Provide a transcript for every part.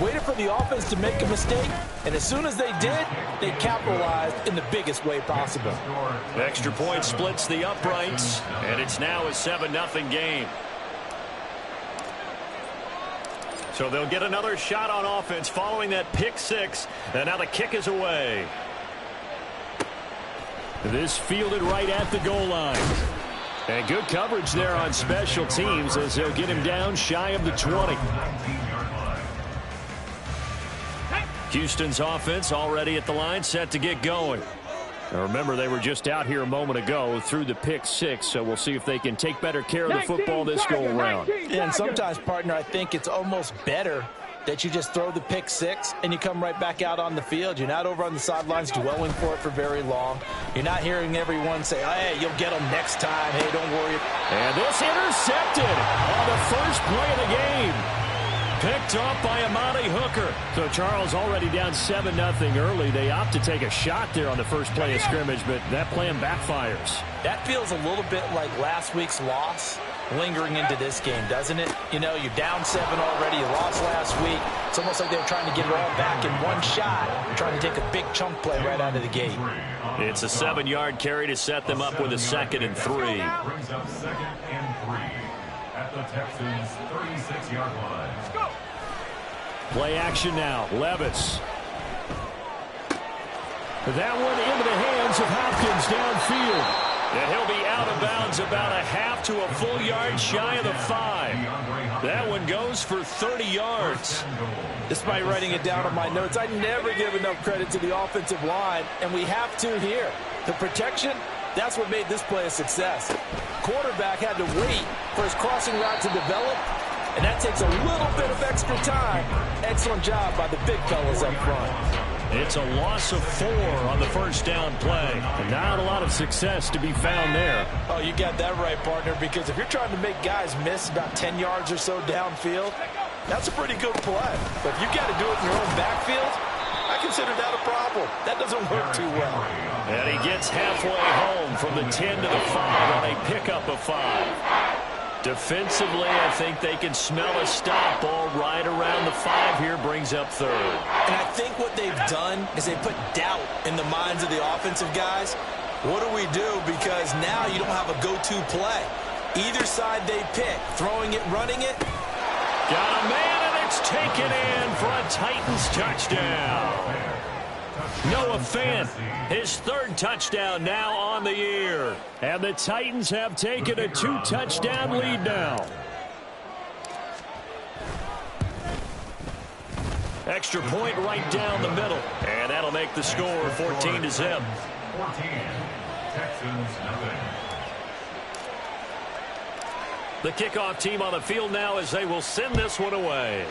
waited for the offense to make a mistake, and as soon as they did, they capitalized in the biggest way possible. Extra point splits the uprights, and it's now a 7-0 game. So they'll get another shot on offense following that pick six, and now the kick is away. This fielded right at the goal line. And good coverage there on special teams as they'll get him down shy of the 20. Houston's offense already at the line, set to get going. Now remember, they were just out here a moment ago through the pick six, so we'll see if they can take better care of the football this go-around. And sometimes, partner, I think it's almost better that you just throw the pick six and you come right back out on the field. You're not over on the sidelines dwelling for it for very long. You're not hearing everyone say, hey, you'll get them next time. Hey, don't worry. And this intercepted on the first play of the game. Picked off by Amani Hooker. So Charles already down 7-0 early. They opt to take a shot there on the first play of scrimmage, but that plan backfires. That feels a little bit like last week's loss lingering into this game, doesn't it? You know, you're down 7 already. You lost last week. It's almost like they were trying to get it all back in one shot. You're trying to take a big chunk play right out of the gate. It's a 7-yard carry to set them up with a 2nd and 3. Brings up 2nd and 3 at the Texans' 36-yard line. Let's go. Play action now. Levis. That one into the hands of Hopkins downfield. And he'll be out of bounds about a half to a full yard shy of the 5. That one goes for 30 yards. Despite writing it down on my notes, I never give enough credit to the offensive line, and we have to here. The protection, that's what made this play a success. Quarterback had to wait for his crossing route to develop, and that takes a little bit of extra time. Excellent job by the big fellas up front. It's a loss of 4 on the first down play. And not a lot of success to be found there. Oh, you got that right, partner, because if you're trying to make guys miss about 10 yards or so downfield, that's a pretty good play. But if you got to do it in your own backfield, I consider that a problem. That doesn't work too well. And he gets halfway home from the 10 to the 5 on a pickup of 5. Defensively, I think they can smell a stop ball right around the 5 here, brings up 3rd. And I think what they've done is they put doubt in the minds of the offensive guys. What do we do? Because now you don't have a go-to play. Either side they pick, throwing it, running it. Got a man, and it's taken in for a Titans touchdown. Noah Fant, his 3rd touchdown now on the year. And the Titans have taken a 2-touchdown lead now. Extra point right down the middle. And that'll make the score 14-0. 14. Texans nothing. The kickoff team on the field now as they will send this one away.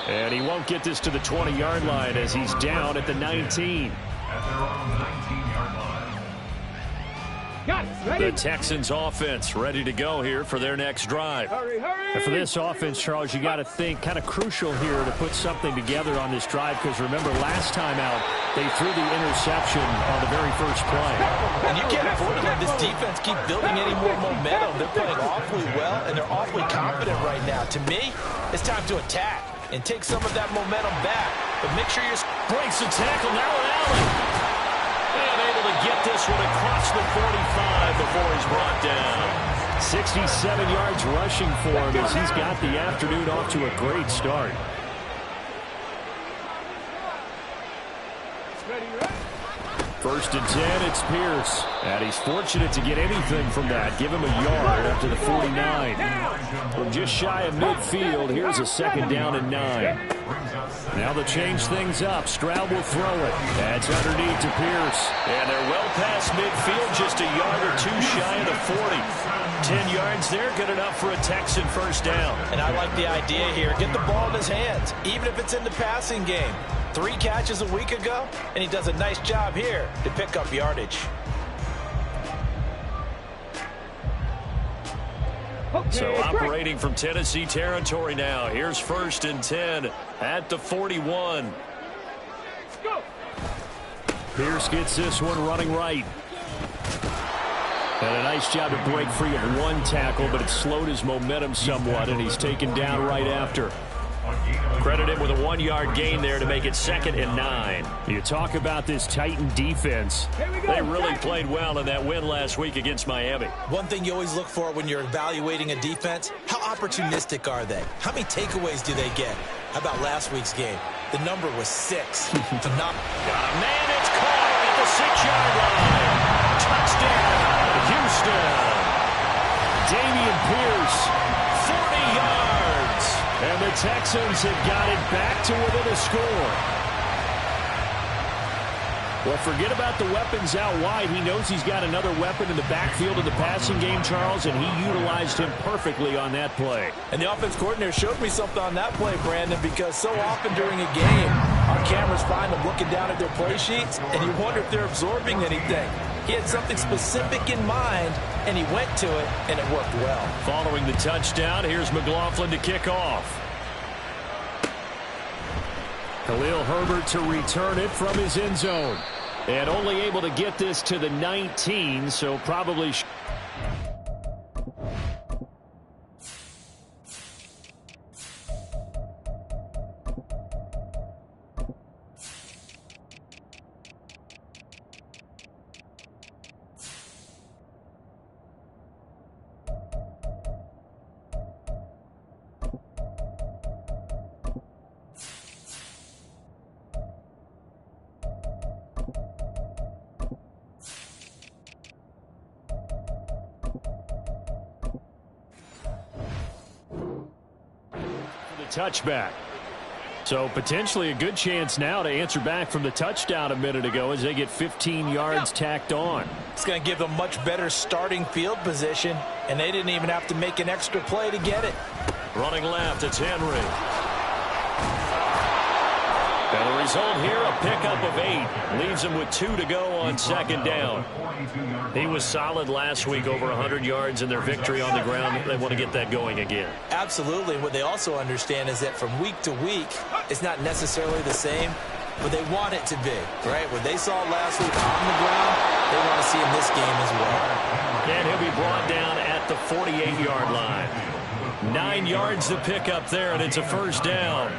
And he won't get this to the 20-yard line as he's down at the 19. At their own 19-yard line. Got it. Ready? The Texans offense ready to go here for their next drive. Hurry, hurry. And for this offense, Charles, you got to think kind of crucial here to put something together on this drive, because remember last time out they threw the interception on the very first play. And you can't afford to let this defense keep building any more momentum. They're playing awfully well, and they're awfully confident right now. To me, it's time to attack and take some of that momentum back. But make sure you're... Breaks the tackle now, Allen. And able to get this one across the 45 before he's brought down. 67 yards rushing for him as he's got the afternoon off to a great start. First and 10, it's Pierce. And he's fortunate to get anything from that. Give him a yard up to the 49. From just shy of midfield, here's a 2nd down and 9. Now they'll change things up. Stroud will throw it. That's underneath to Pierce. And they're well past midfield, just a yard or 2 shy of the 40. 10 yards there, good enough for a Texan first down. And I like the idea here. Get the ball in his hands, even if it's in the passing game. 3 catches a week ago, and he does a nice job here to pick up yardage. So operating from Tennessee territory now. Here's 1st and 10 at the 41. Pierce gets this one running right. And a nice job to break free of one tackle, but it slowed his momentum somewhat, and he's taken down right after. Credit him with a 1-yard gain there to make it 2nd and 9. You talk about this Titan defense. They really played well in that win last week against Miami. One thing you always look for when you're evaluating a defense, how opportunistic are they? How many takeaways do they get? How about last week's game? The number was 6. Phenomenal. Got a man, it's caught at the 6-yard line. Touchdown, Houston. Damian Pierce, 40 yards. And the Texans have got it back to within a score. Well, forget about the weapons out wide. He knows he's got another weapon in the backfield of the passing game, Charles, and he utilized him perfectly on that play. And the offense coordinator showed me something on that play, Brandon, because so often during a game, our cameras find them looking down at their play sheets, and you wonder if they're absorbing anything. He had something specific in mind, and he went to it, and it worked well. Following the touchdown, here's McLaughlin to kick off. Khalil Herbert to return it from his end zone. And only able to get this to the 19, so probably... touchback. So potentially a good chance now to answer back from the touchdown a minute ago as they get 15 yards tacked on. It's going to give them much better starting field position, and they didn't even have to make an extra play to get it. Running left, it's Henry. And the result here, a pickup of 8. Leaves him with 2 to go on 2nd down. He was solid last week, over 100 yards in their victory on the ground. They want to get that going again. Absolutely. What they also understand is that from week to week, it's not necessarily the same, but they want it to be, right? What they saw last week on the ground, they want to see in this game as well. And he'll be brought down at the 48-yard line. 9 yards to pick up there, and it's a 1st down.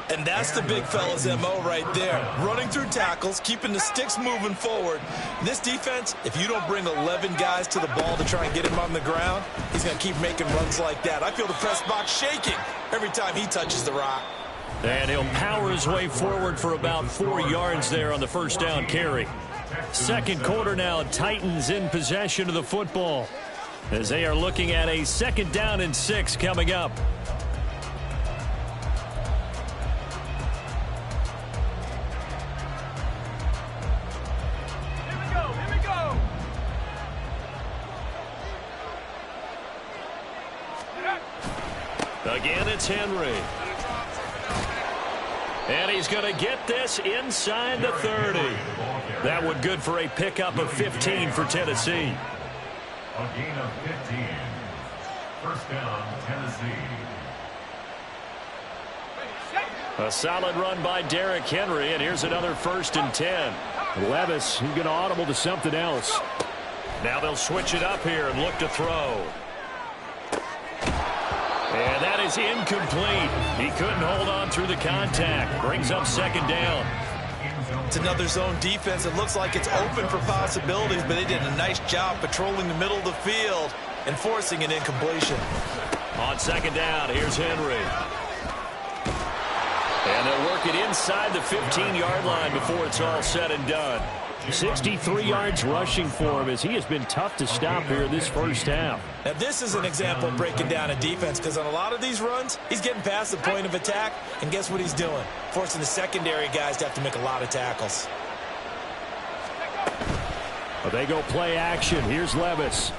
And that's the big fella's MO right there. Running through tackles, keeping the sticks moving forward. This defense, if you don't bring 11 guys to the ball to try and get him on the ground, he's going to keep making runs like that. I feel the press box shaking every time he touches the rock. And he'll power his way forward for about 4 yards there on the 1st down carry. 2nd quarter now, Titans in possession of the football as they are looking at a 2nd down and 6 coming up. Again, it's Henry. And he's going to get this inside the 30. That would good for a pickup of 15 for Tennessee. A gain of 15. 1st down, Tennessee. A solid run by Derrick Henry, and here's another 1st and 10. Levis, he's going to audible to something else. Now they'll switch it up here and look to throw. And that is incomplete. He couldn't hold on through the contact. Brings up 2nd down. It's another zone defense. It looks like it's open for possibilities, but they did a nice job patrolling the middle of the field and forcing an incompletion. On 2nd down, here's Henry. And they'll work it inside the 15-yard line before it's all said and done. 63 yards rushing for him as he has been tough to stop here this 1st half. Now this is an example of breaking down a defense, because on a lot of these runs, he's getting past the point of attack, and guess what he's doing? Forcing the secondary guys to have to make a lot of tackles. Well, they go play action. Here's Levis.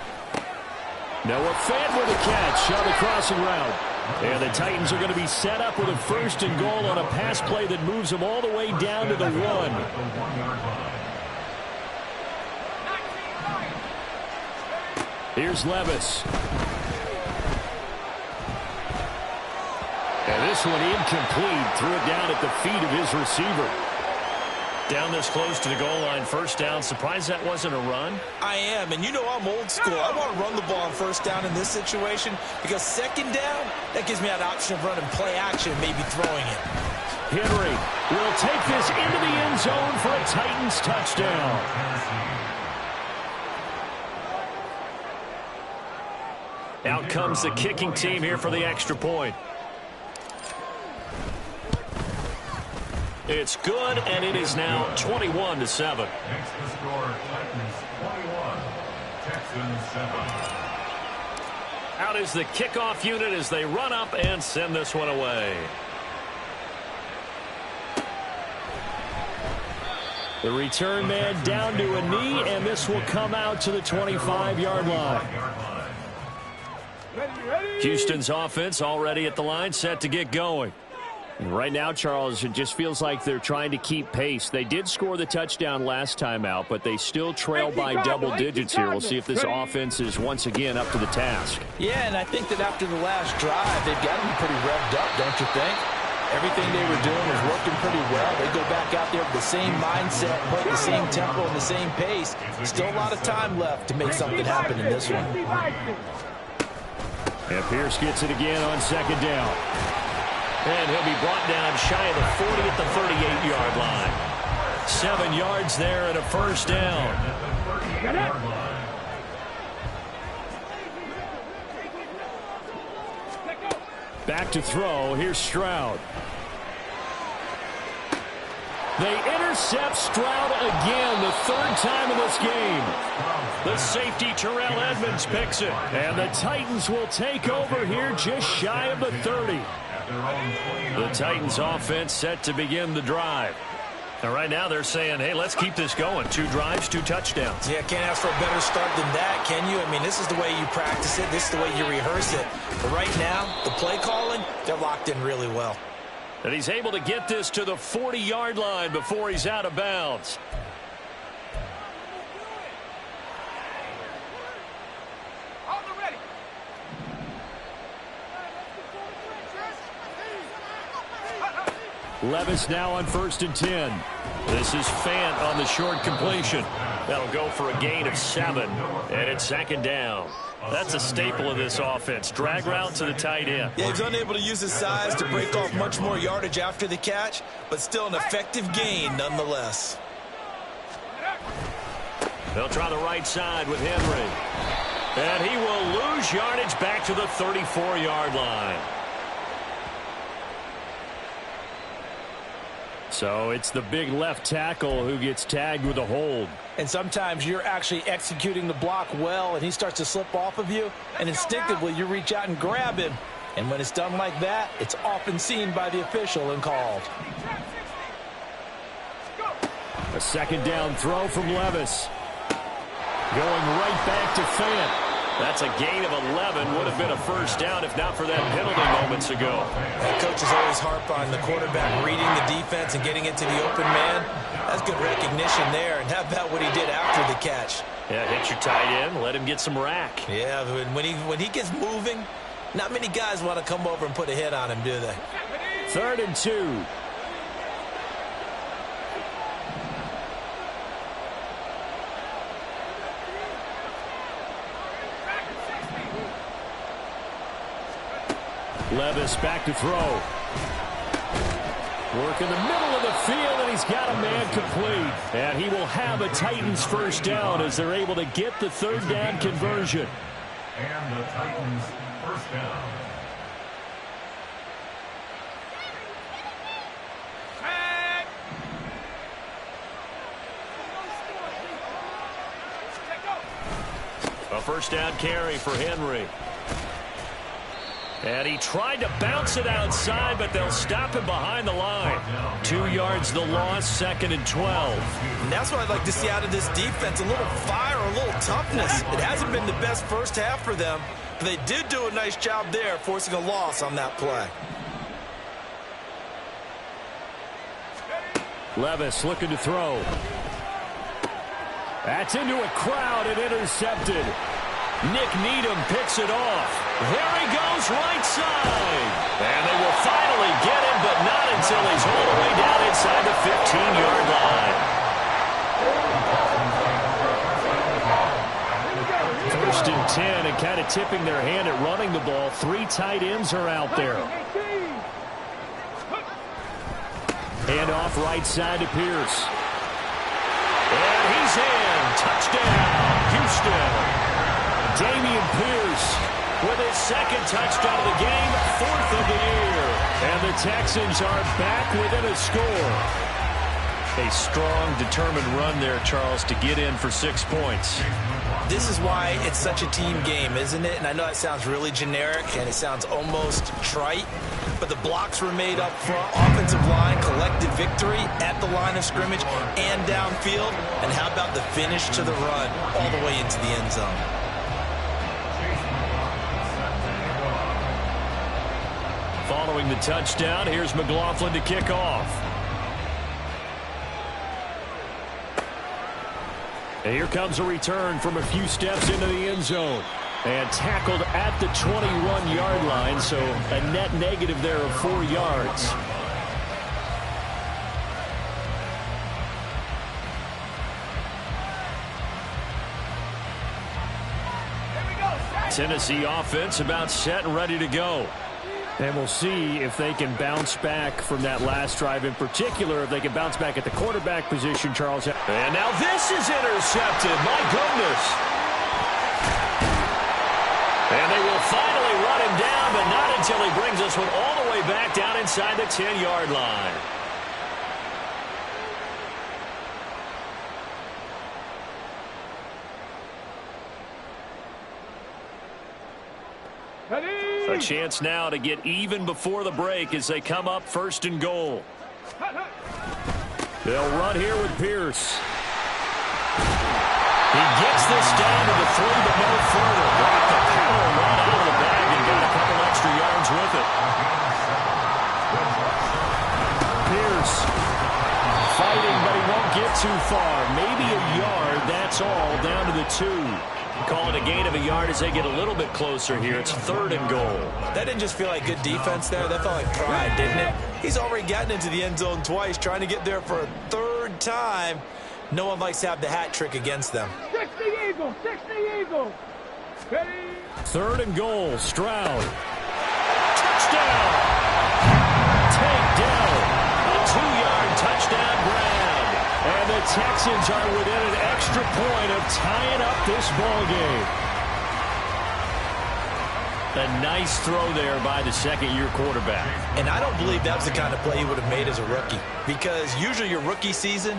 Noah Fant with a catch on the crossing route. And the Titans are going to be set up with a 1st and goal on a pass play that moves them all the way down to the 1. Here's Levis. And this one incomplete. Threw it down at the feet of his receiver. Down this close to the goal line, first down. Surprised that wasn't a run? I am, and you know I'm old school. I want to run the ball on first down in this situation because second down, that gives me that option of running play action, maybe throwing it. Henry will take this into the end zone for a Titans touchdown. Out comes the kicking team here for the extra point. It's good, and it is now 21-7. Next to score, Titans 21, Texans 7. Out is the kickoff unit as they run up and send this one away. The return man down to a knee, and this will come out to the 25-yard line. Houston's offense already at the line, set to get going. And right now, Charles, it just feels like they're trying to keep pace. They did score the touchdown last time out, but they still trail by double digits here. We'll see if this offense is once again up to the task. Yeah, and I think that after the last drive, they've got to be pretty revved up, don't you think? Everything they were doing was working pretty well. They go back out there with the same mindset, put the same tempo and the same pace. Still a lot of time left to make something happen in this one. And Pierce gets it again on second down. And he'll be brought down shy of the 40 at the 38-yard line. 7 yards there and a first down. Back to throw. Here's Stroud. They intercept Stroud again, the third time in this game. The safety, Terrell Edmonds, picks it. And the Titans will take over here just shy of the 30. The Titans offense set to begin the drive. And right now they're saying, hey, let's keep this going. 2 drives, 2 touchdowns. Yeah, can't ask for a better start than that, can you? I mean, this is the way you practice it. This is the way you rehearse it. But right now, the play calling, they're locked in really well. And he's able to get this to the 40-yard line before he's out of bounds. Levis now on 1st and 10. This is Fant on the short completion. That'll go for a gain of 7. And it's second down. That's a staple of this offense. Drag route to the tight end. Yeah, he's unable to use his size to break off much more yardage after the catch, but still an effective gain nonetheless. They'll try the right side with Henry. And he will lose yardage back to the 34-yard line. So it's the big left tackle who gets tagged with a hold. And sometimes you're actually executing the block well, and he starts to slip off of you, and instinctively you reach out and grab him. And when it's done like that, it's often seen by the official and called. A second down throw from Levis. Going right back to Fant. That's a gain of 11. Would have been a first down if not for that penalty moments ago. And coaches always harp on the quarterback reading the defense and getting into the open man. That's good recognition there. And how about what he did after the catch? Yeah, hit your tight end, let him get some rack. Yeah, when he gets moving, not many guys want to come over and put a hit on him, do they? 3rd and 2. Levis back to throw. Work in the middle of the field, and he's got a man complete. And he will have a Titans first down as they're able to get the 3rd down conversion. And the Titans first down. A first down carry for Henry. And he tried to bounce it outside, but they'll stop him behind the line. 2 yards the loss, 2nd and 12. And that's what I'd like to see out of this defense, a little fire, a little toughness. It hasn't been the best first half for them, but they did do a nice job there, forcing a loss on that play. Levis looking to throw. That's into a crowd and intercepted. Nick Needham picks it off. There he goes, right side. And they will finally get him, but not until he's all the way down inside the 15-yard line. First and 10, and kind of tipping their hand at running the ball. 3 tight ends are out there. Hand off right side to Pierce. And he's in. Touchdown, Houston. Dameon Pierce with his 2nd touchdown of the game, 4th of the year. And the Texans are back within a score. A strong, determined run there, Charles, to get in for 6 points. This is why it's such a team game, isn't it? And I know that sounds really generic and it sounds almost trite, but the blocks were made up front, offensive line, collective victory at the line of scrimmage and downfield. And how about the finish to the run all the way into the end zone? Following the touchdown, here's McLaughlin to kick off. And here comes a return from a few steps into the end zone. And tackled at the 21-yard line, so a net negative there of 4 yards. Tennessee offense about set and ready to go. And we'll see if they can bounce back from that last drive, in particular, if they can bounce back at the quarterback position, Charles. And now this is intercepted. My goodness. And they will finally run him down, but not until he brings this one all the way back down inside the 10-yard line. A chance now to get even before the break as they come up 1st and goal. They'll run here with Pierce. He gets this down to the 3, but no further. Got the power run out of the bag and got a couple extra yards with it. Pierce fighting, but he won't get too far. Maybe a yard, that's all, down to the 2. Call it a gain of a yard as they get a little bit closer here. It's 3rd and goal. That didn't just feel like good defense there. That felt like pride, didn't it? He's already gotten into the end zone twice, trying to get there for a 3rd time. No one likes to have the hat trick against them. 60 Eagles, 60 Eagles. Ready? 3rd and goal, Stroud. Touchdown! Takedown. A 2-yard touchdown grab. And the Texans are within an extra point of tying up this ball game. A nice throw there by the 2nd-year quarterback. And I don't believe that was the kind of play he would have made as a rookie, because usually your rookie season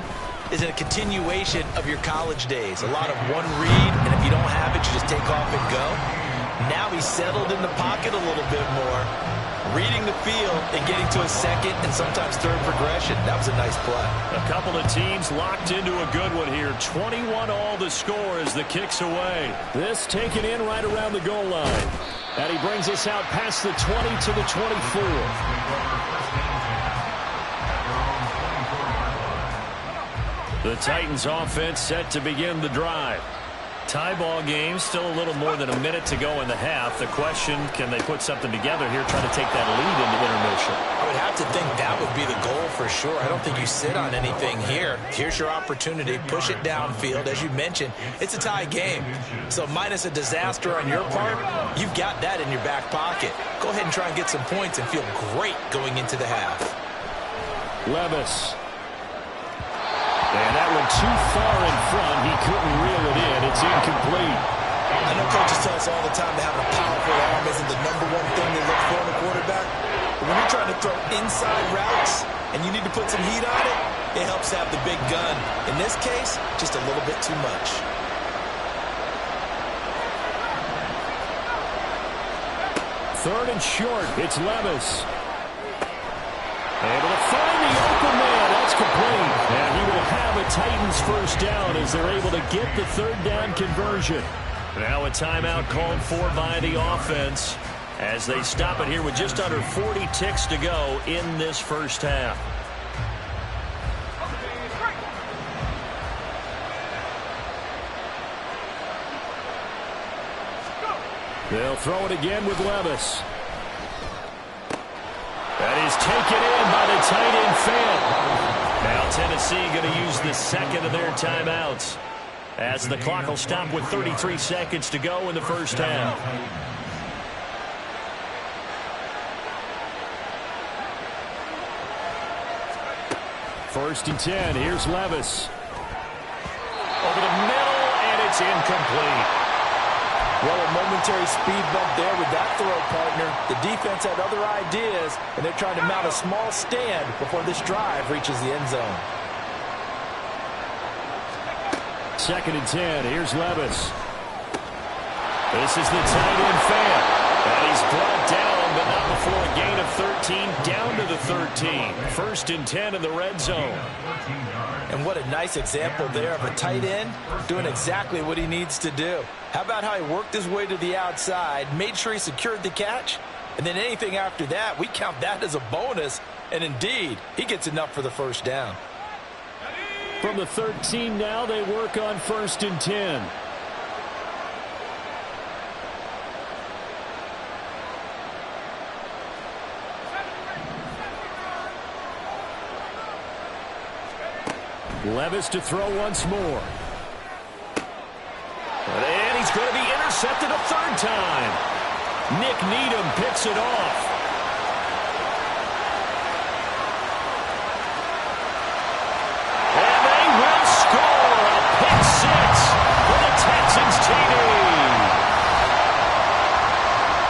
is a continuation of your college days. A lot of one read, and if you don't have it, you just take off and go. Now he's settled in the pocket a little bit more, reading the field and getting to a 2nd and sometimes 3rd progression. That was a nice play. A couple of teams locked into a good one here. 21-all the score as the kick's away. This taken in right around the goal line. And he brings us out past the 20 to the 24. The Titans offense set to begin the drive. Tie ball game, still a little more than a minute to go in the half. The question, can they put something together here, try to take that lead into intermission? I would have to think that would be the goal for sure. I don't think you sit on anything here. Here's your opportunity. Push it downfield. As you mentioned, it's a tie game. So minus a disaster on your part, you've got that in your back pocket. Go ahead and try and get some points and feel great going into the half. Levis. And that one too far in front. He couldn't reel it in. It's incomplete. I know coaches tell us all the time that having a powerful arm isn't the #1 thing they look for in a quarterback. But when you're trying to throw inside routes and you need to put some heat on it, it helps to have the big gun. In this case, just a little bit too much. Third and short. It's Levis. Able to find the open man. That's complete. And he will have a Titans first down as they're able to get the 3rd down conversion. Now a timeout called for by the offense as they stop it here with just under 40 ticks to go in this first half. They'll throw it again with Levis. That is taken in by the tight end Fant. Now Tennessee going to use the second of their timeouts, as the clock will stop with 33 seconds to go in the first half. First and 10. Here's Levis. Over the middle, and it's incomplete. Well, a momentary speed bump there with that throw, partner. The defense had other ideas, and they're trying to mount a small stand before this drive reaches the end zone. Second and 10. Here's Levis. This is the tight end Fant. And he's brought down, but not before a gain of 13, down to the 13. First and 10 in the red zone. And what a nice example there of a tight end doing exactly what he needs to do. How about how he worked his way to the outside, made sure he secured the catch, and then anything after that, we count that as a bonus. And indeed, he gets enough for the first down. From the 13 now, they work on first and 10. Levis to throw once more. And he's going to be intercepted a third time. Nick Needham picks it off. And they will score a pick six for the Texans TD.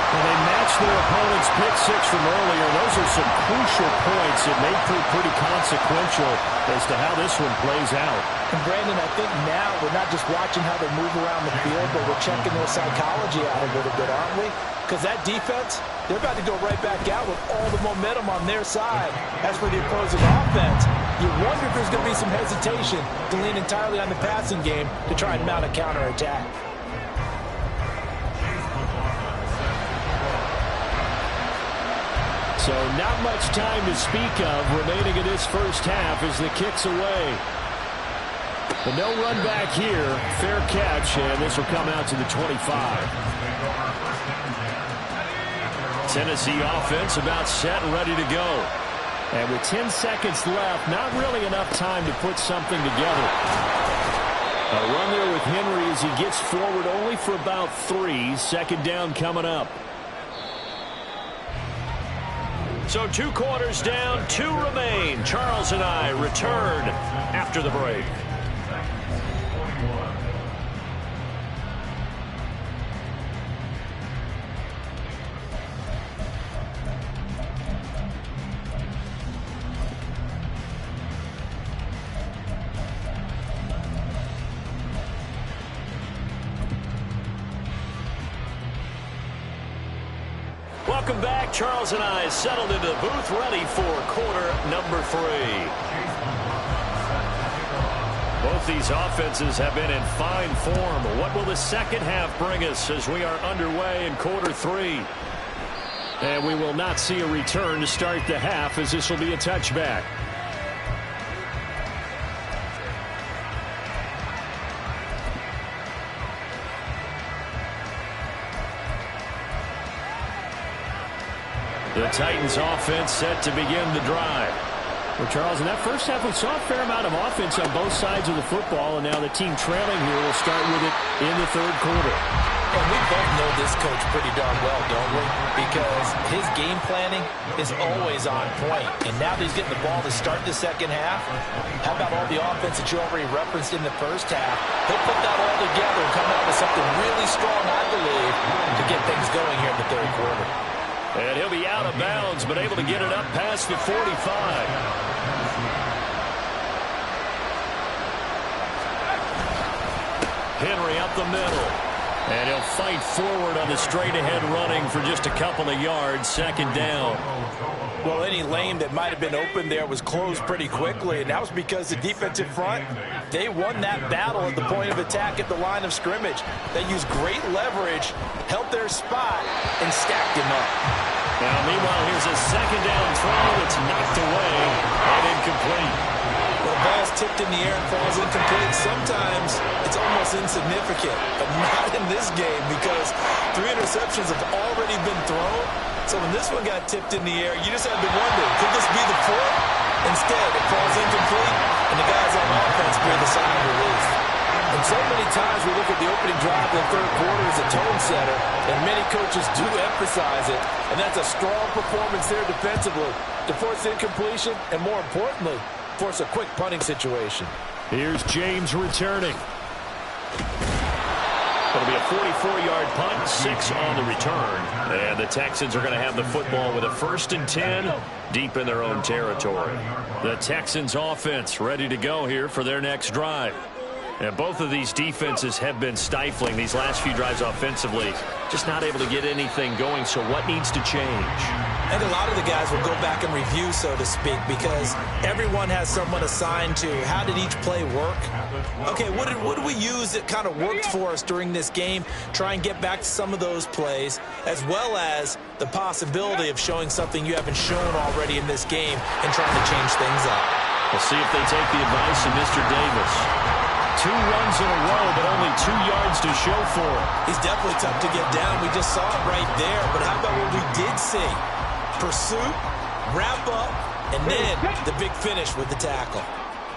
Well, they matched their opponent's pick six from earlier. Those are some crucial points that may prove pretty consequential as to how this one plays out. And Brandon, I think now we're not just watching how they move around the field, but we're checking their psychology out a little bit, aren't we? Because that defense, they're about to go right back out with all the momentum on their side. As for the opposing offense, you wonder if there's going to be some hesitation to lean entirely on the passing game to try and mount a counterattack. So not much time to speak of remaining in this first half as the kick's away. But no run back here. Fair catch, and this will come out to the 25. Tennessee offense about set and ready to go. And with 10 seconds left, not really enough time to put something together. A run there with Henry as he gets forward only for about 3. Second down coming up. So 2 quarters down, 2 remain. Charles and I return after the break. Welcome back. Charles and I settled into the booth, ready for quarter number 3. Both these offenses have been in fine form. What will the second half bring us as we are underway in quarter 3? And we will not see a return to start the half, as this will be a touchback. The Titans offense set to begin the drive. Well, Charles, in that first half, we saw a fair amount of offense on both sides of the football, and now the team trailing here will start with it in the third quarter. And we both know this coach pretty darn well, don't we? Because his game planning is always on point. And now that he's getting the ball to start the second half, how about all the offense that you already referenced in the first half? He'll put that all together and come out with something really strong, I believe, to get things going here in the third quarter. And he'll be out of bounds, but able to get it up past the 45. Henry up the middle. And he'll fight forward on the straight-ahead running for just a couple of yards. Second down. Well, any lane that might have been open there was closed pretty quickly, and that was because the defensive front, they won that battle at the point of attack at the line of scrimmage. They used great leverage, held their spot, and stacked him up. Now, meanwhile, here's a second down throw that's knocked away and incomplete. When the ball's tipped in the air and falls incomplete, sometimes it's almost insignificant, but not in this game because 3 interceptions have already been thrown. So when this one got tipped in the air, you just had to wonder, could this be the 4th? Instead, it falls incomplete, and the guys on offense breathe a sigh of relief. And so many times we look at the opening drive of the third quarter as a tone setter, and many coaches do emphasize it, and that's a strong performance there defensively to force incompletion and, more importantly, force a quick punting situation. Here's James returning. It'll be a 44-yard punt, 6 on the return. And the Texans are going to have the football with a 1st and 10 deep in their own territory. The Texans offense ready to go here for their next drive. And both of these defenses have been stifling these last few drives offensively. Just not able to get anything going, so what needs to change? I think a lot of the guys will go back and review, so to speak, because everyone has someone assigned to how did each play work. Okay, what did we use that kind of worked for us during this game? Try and get back to some of those plays, as well as the possibility of showing something you haven't shown already in this game and trying to change things up. We'll see if they take the advice of Mr. Davis. 2 runs in a row, but only 2 yards to show for it. He's definitely tough to get down. We just saw it right there. But how about what we did see? Pursuit, wrap up, and then the big finish with the tackle.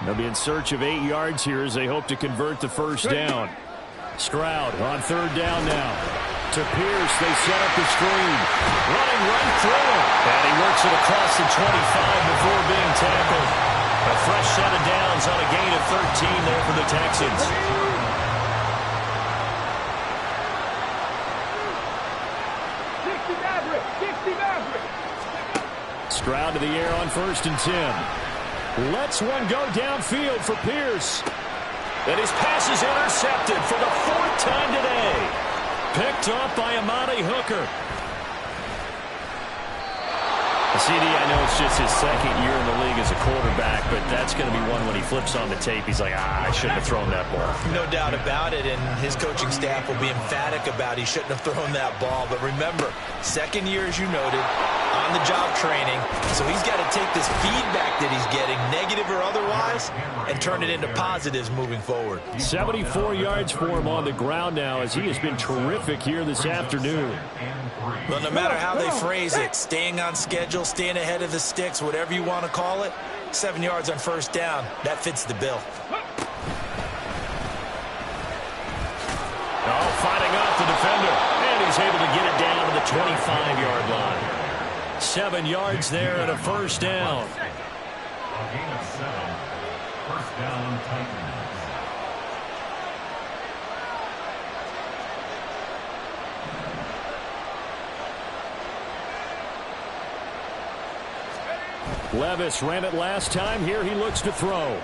They'll be in search of 8 yards here as they hope to convert the first down. Stroud on 3rd down now. To Pierce, they set up the screen. Running right through him. And he works it across the 25 before being tackled. A fresh set of downs on a gain of 13 there for the Texans. Stroud to the air on 1st and 10. Lets one go downfield for Pierce. And his pass is intercepted for the 4th time today. Picked off by Amani Hooker. CD, I know it's just his 2nd year in the league as a quarterback, but that's going to be one when he flips on the tape. He's like, I shouldn't have thrown that ball. No doubt about it, and his coaching staff will be emphatic about he shouldn't have thrown that ball. But remember, 2nd year, as you noted, on-the-job training, so he's got to take this feedback that he's getting, negative or otherwise, and turn it into positives moving forward. 74 yards for him on the ground now as he has been terrific here this afternoon. Well, no matter how they phrase it, staying on schedule, staying ahead of the sticks, whatever you want to call it, 7 yards on 1st down, that fits the bill. Oh, fighting off the defender, and he's able to get it down to the 25-yard line. 7 yards there and a 1st down. A gain of 7. 1st down, Titans. Levis ran it last time. Here he looks to throw.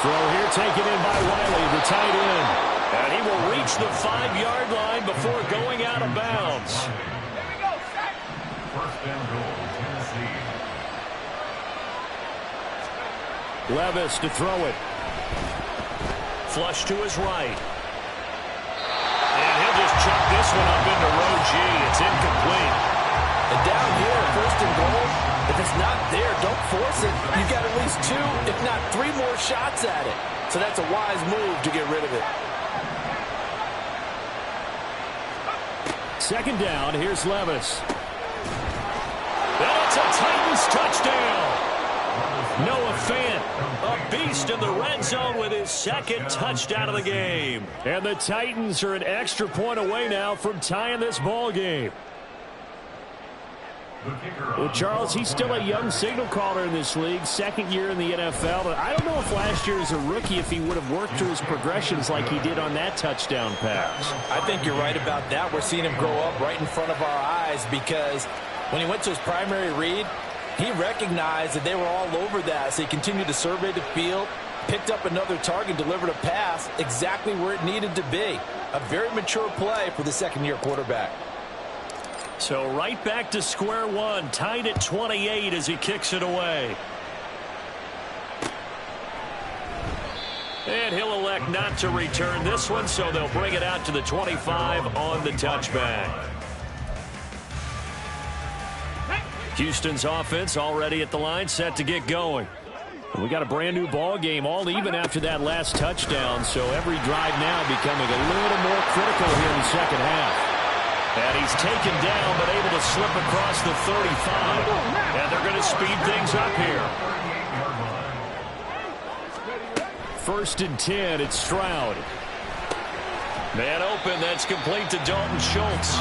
Throw here taken in by Wiley, the tight end. And he will reach the 5-yard line before going out of bounds. 1st down goal, Tennessee. Levis to throw it. Flush to his right. And he'll just chuck this one up into row G. It's incomplete. And down here, 1st and goal, if it's not there, don't force it. You've got at least 2, if not 3 more shots at it. So that's a wise move to get rid of it. 2nd down, here's Levis. And it's a Titans touchdown. Noah Fant, a beast in the red zone with his 2nd touchdown of the game. And the Titans are an extra point away now from tying this ball game. Well, Charles, he's still a young signal caller in this league, 2nd year in the NFL. But I don't know if last year as a rookie if he would have worked through his progressions like he did on that touchdown pass. I think you're right about that. We're seeing him grow up right in front of our eyes because when he went to his primary read, he recognized that they were all over that. So he continued to survey the field, picked up another target, delivered a pass exactly where it needed to be. A very mature play for the 2nd-year quarterback. So right back to square one, tied at 28 as he kicks it away. And he'll elect not to return this one, so they'll bring it out to the 25 on the touchback. Houston's offense already at the line, set to get going. We got a brand new ball game, all even after that last touchdown, so every drive now becoming a little more critical here in the second half. And he's taken down, but able to slip across the 35. And they're going to speed things up here. 1st and 10, it's Stroud. Man open, that's complete to Dalton Schultz.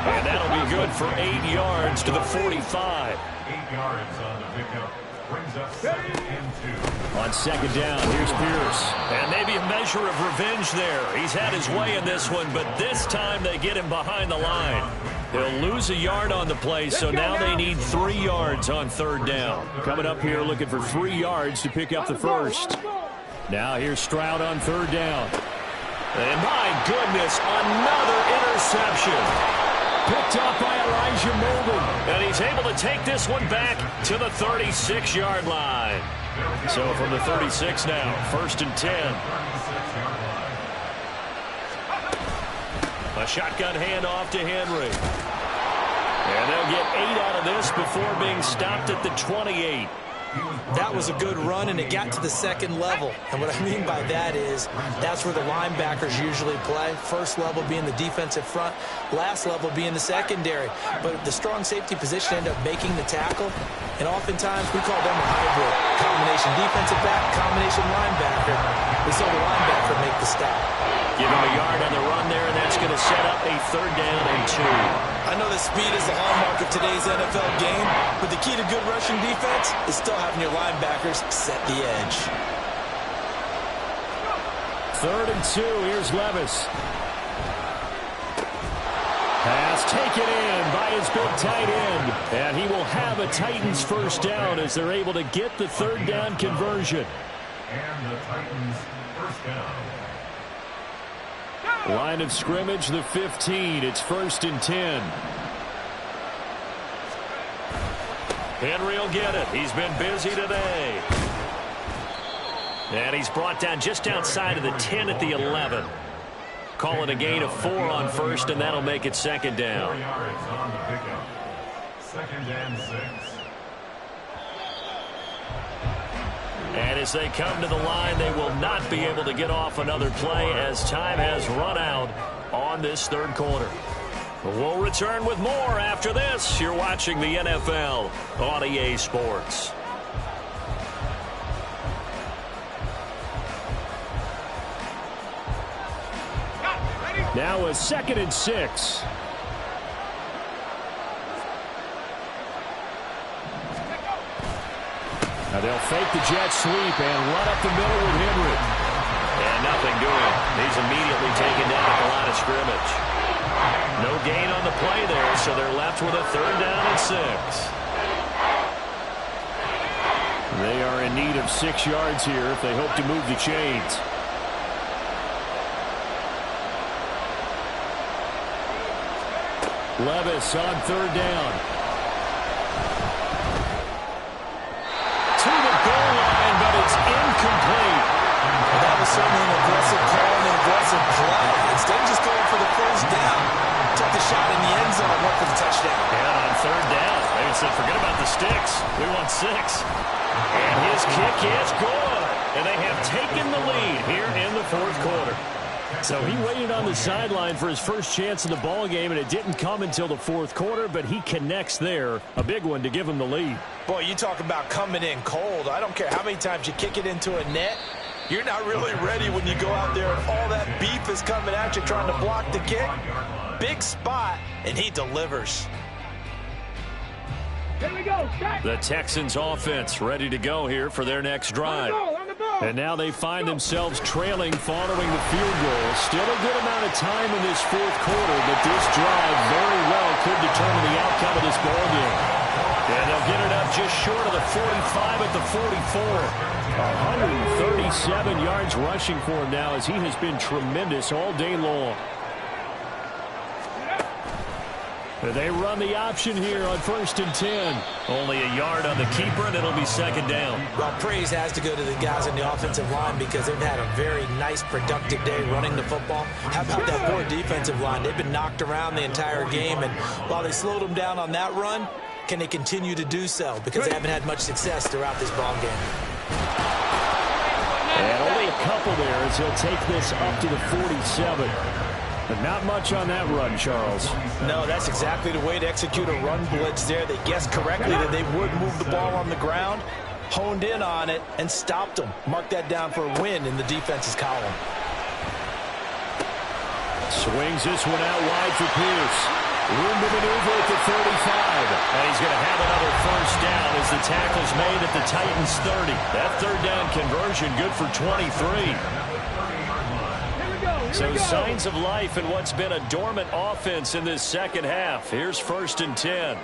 And that'll be good for 8 yards to the 45. 8 yards on the pickup. Brings up 2nd and 2. On 2nd down, here's Pierce. And maybe a measure of revenge there. He's had his way in this one, but this time they get him behind the line. They'll lose a yard on the play, so now they need 3 yards on 3rd down. Coming up here looking for 3 yards to pick up the first. Now here's Stroud on 3rd down. And my goodness, another interception. Picked up by Elijah Molden. And he's able to take this one back to the 36-yard line. So from the 36 now, 1st and 10. A shotgun handoff to Henry. And they'll get 8 out of this before being stopped at the 28. That was a good run, and it got to the 2nd level. And what I mean by that is that's where the linebackers usually play. First level being the defensive front, last level being the secondary. But the strong safety position ended up making the tackle, and oftentimes we call them a hybrid. Combination defensive back, combination linebacker. We saw the linebacker make the stop. Give him a yard on the run there, and that's going to set up a 3rd down and 2. I know that speed is the hallmark of today's NFL game, but the key to good rushing defense is still having your linebackers set the edge. 3rd and 2, here's Levis. Pass taken in by his big tight end, and he will have a Titans 1st down as they're able to get the 3rd down conversion. And the Titans 1st down. Line of scrimmage, the 15. It's 1st and 10. Henry will get it. He's been busy today. And he's brought down just outside of the 10 at the 11. Call it a gain of 4 on 1st, and that'll make it 2nd down. 4 yards on the pickup. 2nd and 6. And as they come to the line, they will not be able to get off another play as time has run out on this 3rd quarter. We'll return with more after this. You're watching the NFL on EA Sports. Now a 2nd and 6. Now they'll fake the jet sweep and run up the middle with Henry. And nothing doing. He's immediately taken down at the line of scrimmage. No gain on the play there, so they're left with a 3rd down and 6. They are in need of 6 yards here if they hope to move the chains. Levis on 3rd down. To the goal line, but it's incomplete. Well, that was certainly an aggressive call and an aggressive play. Instead of just going for the 1st down, took the shot in the end zone and went for the touchdown. And on 3rd down, they said, forget about the sticks. We want 6. And his kick is good. And they have taken the lead here in the 4th quarter. So he waited on the sideline for his first chance in the ball game, and it didn't come until the 4th quarter, but he connects there. A big one to give him the lead. Boy, you talk about coming in cold. I don't care how many times you kick it into a net. You're not really ready when you go out there and all that beef is coming at you trying to block the kick. Big spot, and he delivers. Here we go. The Texans offense ready to go here for their next drive. And now they find themselves trailing following the field goal. Still a good amount of time in this 4th quarter, but this drive very well could determine the outcome of this ball game. And they'll get it up just short of the 45 at the 44. 137 yards rushing for him now as he has been tremendous all day long. They run the option here on 1st and 10. Only a yard on the keeper, and it'll be 2nd down. Well, praise has to go to the guys on the offensive line because they've had a very nice, productive day running the football. How about that poor defensive line? They've been knocked around the entire game, and while they slowed them down on that run, can they continue to do so? Because they haven't had much success throughout this ball game. And only a couple there as he'll take this up to the 47. But not much on that run, Charles. No, that's exactly the way to execute a run blitz there. They guessed correctly that they would move the ball on the ground, honed in on it, and stopped them. Mark that down for a win in the defense's column. Swings this one out wide for Pierce. Room to maneuver at the 35. And he's going to have another first down as the tackle's made at the Titans' 30. That third down conversion good for 23. So signs of life in what's been a dormant offense in this second half. Here's 1st and 10.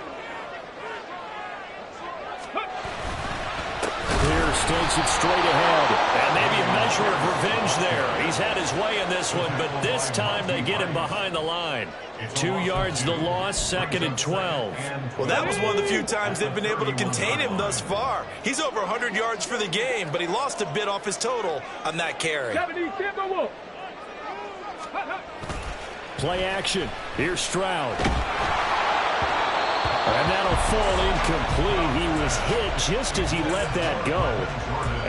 Pierce takes it straight ahead. And maybe a measure of revenge there. He's had his way in this one, but this time they get him behind the line. 2 yards the loss, 2nd and 12. Well, that was one of the few times they've been able to contain him thus far. He's over 100 yards for the game, but he lost a bit off his total on that carry. Play action. Here's Stroud. And that'll fall incomplete. He was hit just as he let that go.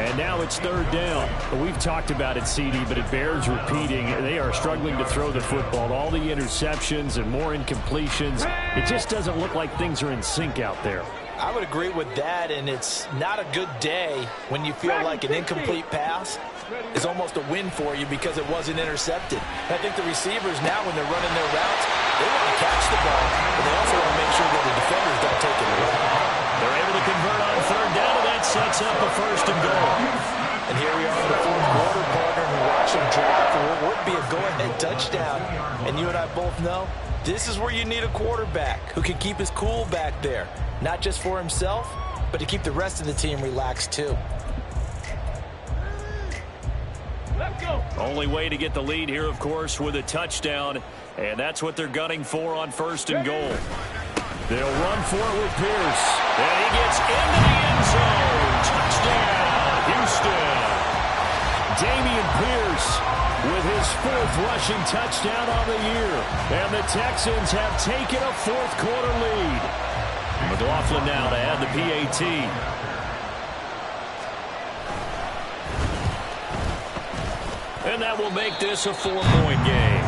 And now it's 3rd down. We've talked about it, CD, but it bears repeating. They are struggling to throw the football. All the interceptions and more incompletions. It just doesn't look like things are in sync out there. I would agree with that, and it's not a good day when you feel like an incomplete pass is almost a win for you because it wasn't intercepted. I think the receivers now, when they're running their routes, they want to catch the ball, but they also want to make sure that the defenders don't take it away. They're able to convert on 3rd down, and that sets up a 1st and goal. And here we are in the 4th quarter, partner, and we watch them drive for what would be a go-ahead touchdown. And you and I both know this is where you need a quarterback who can keep his cool back there, not just for himself, but to keep the rest of the team relaxed too. Only way to get the lead here, of course, with a touchdown, and that's what they're gunning for on 1st and goal. They'll run for it with Pierce, and he gets into the end zone. Touchdown, Houston. Damian Pierce with his 4th rushing touchdown on the year, and the Texans have taken a 4th quarter lead. McLaughlin now to add the PAT. And that will make this a 4-point game.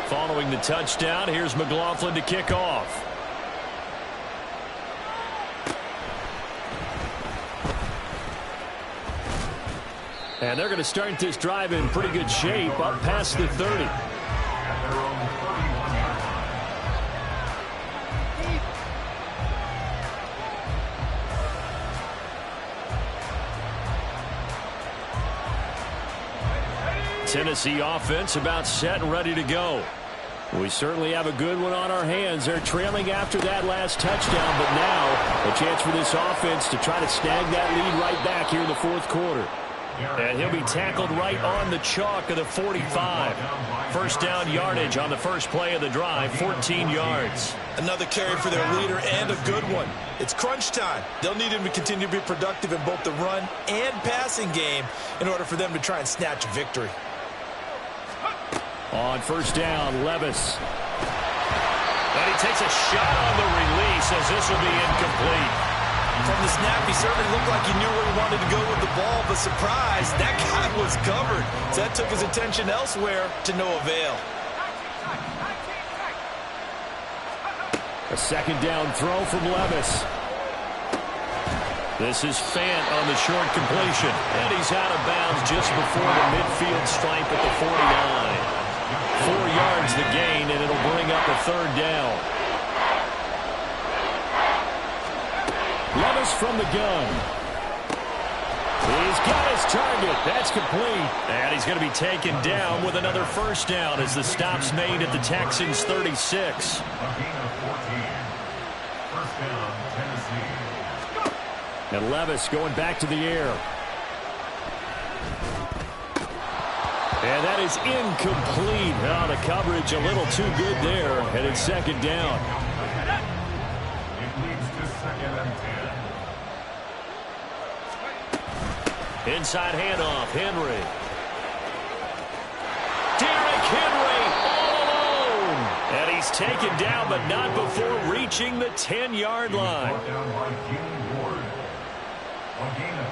Following the touchdown, here's McLaughlin to kick off. And they're going to start this drive in pretty good shape up past the 30. Tennessee offense about set and ready to go. We certainly have a good one on our hands. They're trailing after that last touchdown, but now a chance for this offense to try to snag that lead right back here in the 4th quarter. And he'll be tackled right on the chalk of the 45. First down yardage on the first play of the drive, 14 yards. Another carry for their leader and a good one. It's crunch time. They'll need him to continue to be productive in both the run and passing game in order for them to try and snatch a victory. On 1st down, Levis. And he takes a shot on the release as this will be incomplete. From the snap, he certainly looked like he knew where he wanted to go with the ball, but surprise, that guy was covered. So that took his attention elsewhere to no avail. A 2nd down throw from Levis. This is Fant on the short completion. And he's out of bounds just before the midfield stripe at the 49. 4 yards the gain, and it'll bring up a 3rd down. Levis from the gun. He's got his target. That's complete. And he's going to be taken down with another 1st down as the stop's made at the Texans' 36. And Levis going back to the air. And that is incomplete. Oh, the coverage a little too good there. And it's 2nd down. It leads to 2nd and 10. Inside handoff, Henry. Derrick Henry all alone. He's taken down, but not before reaching the 10-yard line. Brought down by Jimmy Ward. On gain of